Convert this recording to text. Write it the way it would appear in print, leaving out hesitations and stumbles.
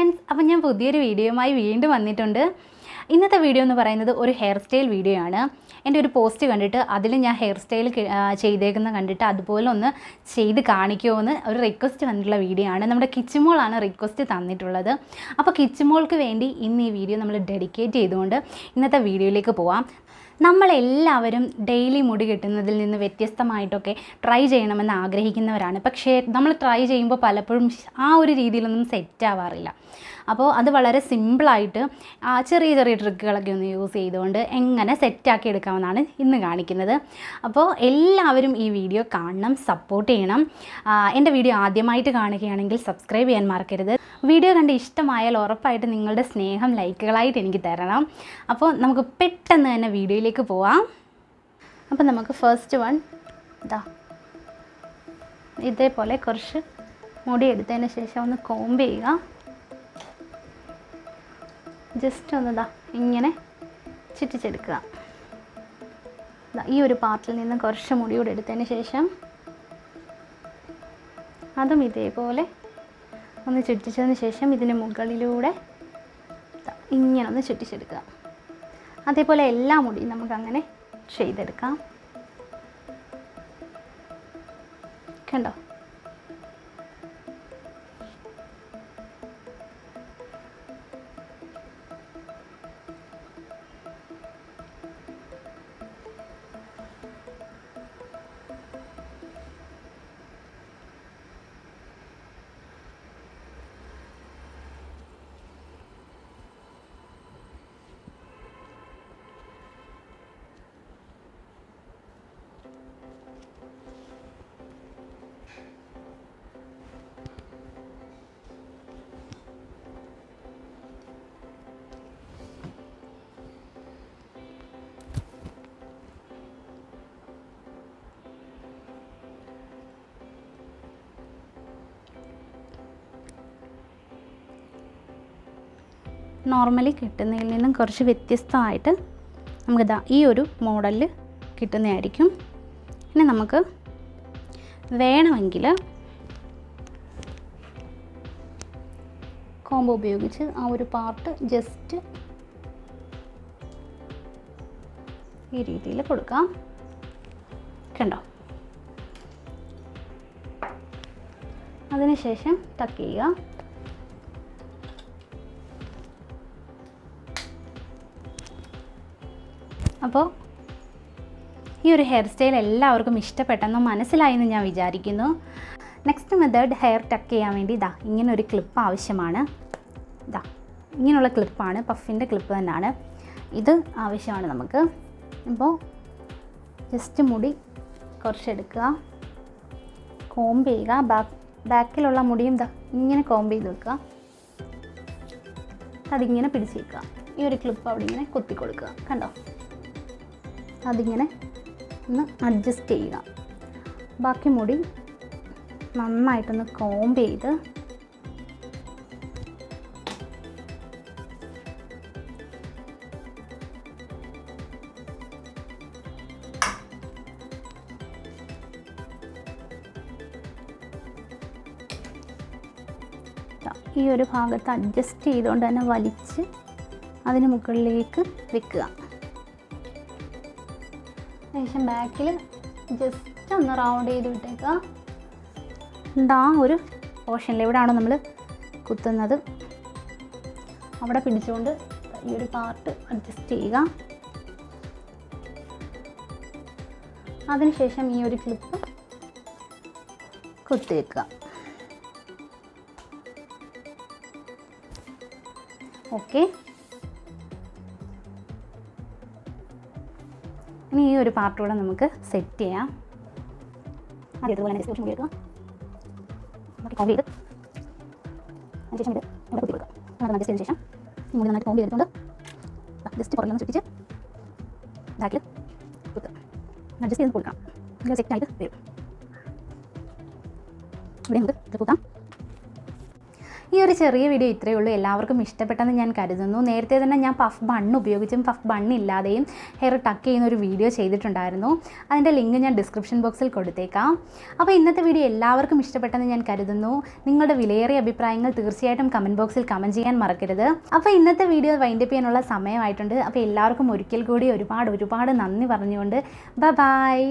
Friends, അപ്പോൾ ഞാൻ പുതിയൊരു വീഡിയോയുമായി വീണ്ടും വന്നിട്ടുണ്ട്. ഇന്നത്തെ വീഡിയോ എന്ന് പറയുന്നത് ഒരു ഹെയർ സ്റ്റൈൽ വീഡിയോ ആണ്. എൻ്റെ ഒരു പോസ്റ്റ് കണ്ടിട്ട് അതിൽ ഞാൻ ഹെയർ സ്റ്റൈൽ ചെയ്തേക്കുന്ന കണ്ടിട്ട് അതുപോലെ ഒന്ന് ചെയ്ത് കാണിക്കുമോ എന്ന് ഒരു റിക്വസ്റ്റ് വന്നിട്ടുള്ള വീഡിയോ ആണ്. നമ്മുടെ കിച്ചുമോളാണ് റിക്വസ്റ്റ് തന്നിട്ടുള്ളത്. അപ്പോൾ കിച്ചുമോൾക്ക് വേണ്ടി ഇന്ന് ഈ വീഡിയോ നമ്മൾ ഡെഡിക്കേറ്റ് ചെയ്തുകൊണ്ട് ഇന്നത്തെ വീഡിയോയിലേക്ക് പോവാം. നമ്മളെല്ലാവരും ഡെയിലി മുടി കെട്ടുന്നതിൽ നിന്ന് വ്യത്യസ്തമായിട്ടൊക്കെ ട്രൈ ചെയ്യണമെന്ന് ആഗ്രഹിക്കുന്നവരാണ്. പക്ഷേ നമ്മൾ ട്രൈ ചെയ്യുമ്പോൾ പലപ്പോഴും ആ ഒരു രീതിയിലൊന്നും സെറ്റ് ആവാറില്ല. അപ്പോൾ അത് വളരെ സിമ്പിളായിട്ട് ചെറിയ ചെറിയ ട്രിക്കുകളൊക്കെ ഒന്ന് യൂസ് ചെയ്തുകൊണ്ട് എങ്ങനെ സെറ്റാക്കി എടുക്കാമെന്നാണ് ഇന്ന് കാണിക്കുന്നത്. അപ്പോൾ എല്ലാവരും ഈ വീഡിയോ കാണണം, സപ്പോർട്ട് ചെയ്യണം. എൻ്റെ വീഡിയോ ആദ്യമായിട്ട് കാണുകയാണെങ്കിൽ സബ്സ്ക്രൈബ് ചെയ്യാൻ മറക്കരുത്. വീഡിയോ കണ്ട് ഇഷ്ടമായാൽ ഉറപ്പായിട്ട് നിങ്ങളുടെ സ്നേഹം ലൈക്കുകളായിട്ട് എനിക്ക് തരണം. അപ്പോൾ നമുക്ക് പെട്ടെന്ന് തന്നെ വീഡിയോയിലേക്ക് പോവാം. അപ്പോൾ നമുക്ക് ഫസ്റ്റ് വൺ ഇതേപോലെ കുറച്ച് മുടി എടുത്തതിന് ശേഷം ഒന്ന് കോംബ് ചെയ്യുക. ജസ്റ്റ് ഒന്ന് ഇങ്ങനെ ചുറ്റിച്ചെടുക്കുക. ഈ ഒരു പാർട്ടിൽ നിന്ന് കുറച്ച് മുടി കൂടെ എടുത്തതിന് ശേഷം അതും ഇതേപോലെ ഒന്ന് ചുറ്റിച്ചതിന് ശേഷം ഇതിന് മുകളിലൂടെ ഇങ്ങനെ ഒന്ന് ചുറ്റിച്ചെടുക്കുക. അതേപോലെ എല്ലാ മുടിയും നമുക്കങ്ങനെ ചെയ്തെടുക്കാം. കണ്ടോ? നോർമലി കിട്ടുന്നതിൽ നിന്നും കുറച്ച് വ്യത്യസ്തമായിട്ട് നമുക്ക് ഈ ഒരു മോഡലിൽ കിട്ടുന്നതായിരിക്കും. ഇനി നമുക്ക് വേണമെങ്കിൽ കോംബോ ഉപയോഗിച്ച് ആ ഒരു പാർട്ട് ജസ്റ്റ് ഈ രീതിയിൽ കൊടുക്കാം. കണ്ടോ? അതിനുശേഷം ടക്ക് ചെയ്യുക. അപ്പോൾ ഈ ഒരു ഹെയർ സ്റ്റൈൽ എല്ലാവർക്കും ഇഷ്ടപ്പെട്ടെന്നും മനസ്സിലായെന്ന് ഞാൻ വിചാരിക്കുന്നു. നെക്സ്റ്റ് മെത്തേഡ് ഹെയർ ടക്ക് ചെയ്യാൻ വേണ്ടി ഇങ്ങനൊരു ക്ലിപ്പ് ആവശ്യമാണ്. ഇങ്ങനെയുള്ള ക്ലിപ്പാണ്, പഫിൻ്റെ ക്ലിപ്പ് തന്നെയാണ്. ഇത് ആവശ്യമാണ് നമുക്ക്. അപ്പോൾ ജസ്റ്റ് മുടി കുറച്ചെടുക്കുക, കോംബ് ചെയ്യുക. ബാക്കിലുള്ള മുടിയും ഇങ്ങനെ കോംബ് ചെയ്ത് വെക്കുക. അതിങ്ങനെ പിടിച്ച് വെക്കുക. ഈ ഒരു ക്ലിപ്പ് അവിടെ ഇങ്ങനെ കുത്തി കൊടുക്കുക. കണ്ടോ? അതിങ്ങനെ ഒന്ന് അഡ്ജസ്റ്റ് ചെയ്യുക. ബാക്കി മുടി നന്നായിട്ടൊന്ന് കോംബ് ചെയ്ത് ഈ ഒരു ഭാഗത്ത് അഡ്ജസ്റ്റ് ചെയ്തുകൊണ്ട് തന്നെ വലിച്ച് അതിന് മുകളിലേക്ക് വെക്കുക. ശേഷം ബാക്കിൽ ജസ്റ്റ് ഒന്ന് റൗണ്ട് ചെയ്ത് വിട്ടേക്കുക. ആ ഒരു പോർഷനിൽ എവിടെയാണോ നമ്മൾ കുത്തുന്നത് അവിടെ പിടിച്ചുകൊണ്ട് ഈ ഒരു പാർട്ട് അഡ്ജസ്റ്റ് ചെയ്യുക. അതിനുശേഷം ഈ ഒരു ക്ലിപ്പ് കുത്തിവെക്കുക. ഓക്കെ. ഇനി ഈ ഒരു പാർട്ടൂടെ നമുക്ക് സെറ്റ് ചെയ്യാം. അതുപോലെ തന്നെ ജസ്റ്റ് മുടി എടുക്കുക. കോംബ് ചെയ്ത് അതിനുശേഷം ഇത് ഇവിടെ കുത്തി കൊടുക്കുക. അത് അഡ്ജസ്റ്റ് ചെയ്തതിന് ശേഷം ഈ മുടി നന്നായിട്ട് കോംബ് ചെയ്തിട്ടുണ്ട് ജസ്റ്റ് പുറകിലൊന്ന് ചുറ്റിച്ച് ബാക്കിൽ കുത്തുക. അഡ്ജസ്റ്റ് ചെയ്ത് കൊടുക്കണം. ഇത് സെറ്റായിട്ട് വരും. ഇവിടെ നമുക്ക് ഇത് കുത്താം. ഈ ഒരു ചെറിയ വീഡിയോ ഇത്രയേ ഉള്ളൂ. എല്ലാവർക്കും ഇഷ്ടപ്പെട്ടെന്ന് ഞാൻ കരുതുന്നു. നേരത്തെ തന്നെ ഞാൻ പഫ് ബണ്ണ് ഉപയോഗിച്ചും പഫ് ബണ്ണില്ലാതെയും ഹെയർ ടക്ക് ചെയ്യുന്ന ഒരു വീഡിയോ ചെയ്തിട്ടുണ്ടായിരുന്നു. അതിൻ്റെ ലിങ്ക് ഞാൻ ഡിസ്ക്രിപ്ഷൻ ബോക്സിൽ കൊടുത്തേക്കാം. അപ്പോൾ ഇന്നത്തെ വീഡിയോ എല്ലാവർക്കും ഇഷ്ടപ്പെട്ടെന്ന് ഞാൻ കരുതുന്നു. നിങ്ങളുടെ വിലയേറിയ അഭിപ്രായങ്ങൾ തീർച്ചയായിട്ടും കമൻറ്റ് ബോക്സിൽ കമൻറ്റ് ചെയ്യാൻ മറക്കരുത്. അപ്പോൾ ഇന്നത്തെ വീഡിയോ വൈൻഡപ്പ് ചെയ്യാനുള്ള സമയമായിട്ടുണ്ട്. അപ്പോൾ എല്ലാവർക്കും ഒരിക്കൽ കൂടി ഒരുപാട് നന്ദി പറഞ്ഞുകൊണ്ട് ബൈ.